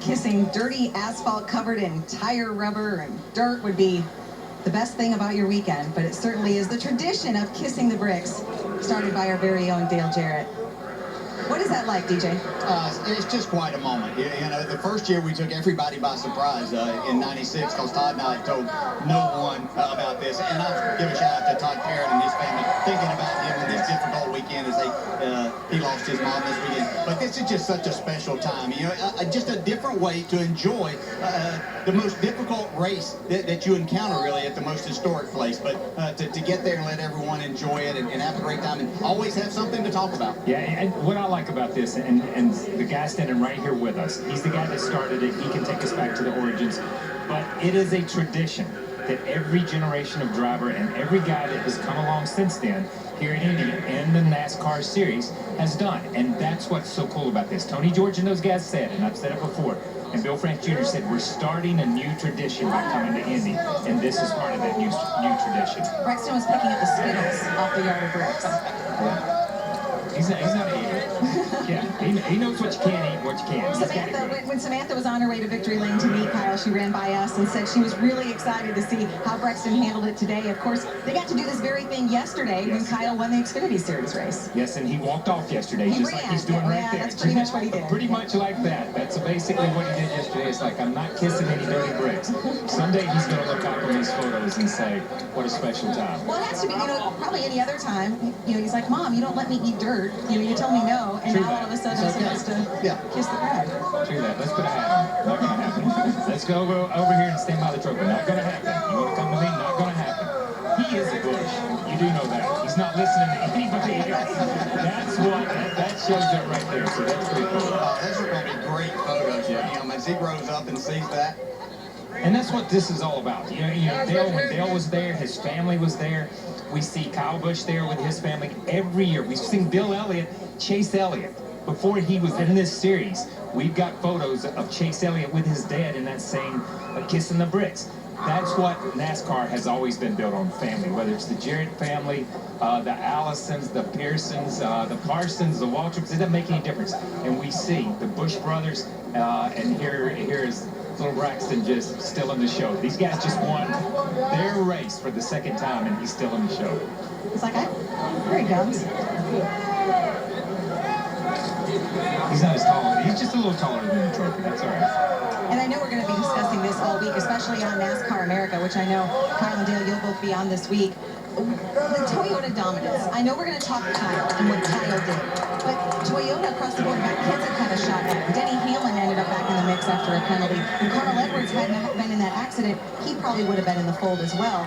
kissing dirty asphalt covered in tire rubber and dirt would be the best thing about your weekend, but it certainly is the tradition of kissing the bricks, started by our very own Dale Jarrett. What is that like, DJ? It's just quite a moment. You know, the first year we took everybody by surprise in '96 because Todd and I told no one about this. And I'll give a shout out to Todd Parrott and his family, thinking about him in this difficult weekend as he lost his mom this weekend. But this is just such a special time. You know, just a different way to enjoy the most difficult race that you encounter, really, at the most historic place. But to get there and let everyone enjoy it and have a great time and always have something to talk about. Yeah, and what I like about this, and the guy standing right here with us, he's the guy that started it. He can take us back to the origins. But it is a tradition that every generation of driver and every guy that has come along since then here in Indy in the NASCAR series has done. And that's what's so cool about this. Tony George and those guys said, and I've said it before, and Bill France Jr. said, we're starting a new tradition by coming to Indy, and this is part of that new tradition. Braxton was picking up the Skittles off the yard of bricks. Yeah. He's not an idiot. Yeah, he knows what you can eat and what you can't. When Samantha was on her way to Victory Lane to meet Kyle, she ran by us and said she was really excited to see how Braxton handled it today. Of course, they got to do this very thing yesterday when Kyle won the Xfinity Series race. Yes, and he walked off yesterday, just like he's doing right there. That's pretty much what he did. Pretty much like that. That's basically what he did yesterday. It's like, I'm not kissing any dirty bricks. Someday he's going to look back on these photos and say, what a special time. Well, it has to be, you know, probably any other time, you know, he's like, Mom, you don't let me eat dirt. You know, you tell me no, and now all of a sudden he's supposed to kiss the bride. True that. Let's put a hat on. Not going to happen. Let's go over here and stand by the trophy. Not going to happen. You want to come to me? Not going to happen. He is a Busch. You do know that. He's not listening to anybody else. That's what, that shows it right there. So that's pretty cool. Those are going to be great photos. Yeah. You know, as he grows up and sees that. And that's what this is all about. You know, when Dale was there, his family was there. We see Kyle Busch there with his family every year. We've seen Bill Elliott, Chase Elliott. Before he was in this series, we've got photos of Chase Elliott with his dad in that same kissing the bricks. That's what NASCAR has always been built on, family. Whether it's the Jarrett family, the Allisons, the Pearsons, the Parsons, the Waltrips, it doesn't make any difference. And we see the Busch brothers, and here is little Braxton just still in the show. These guys just won their race for the second time, and he's still in the show. It's like, here he comes. He's not as tall. He's just a little taller than the trophy. That's all right. And I know we're going to be discussing this all week, especially on NASCAR America, which I know Kyle and Dale, you'll both be on this week. The Toyota dominance. I know we're going to talk Kyle and what Kyle did, but Toyota across the board got kids that kind of shot at him. Denny Hamlin ended up back in the mix after a penalty. And Carl Edwards hadn't been in that accident, he probably would have been in the fold as well.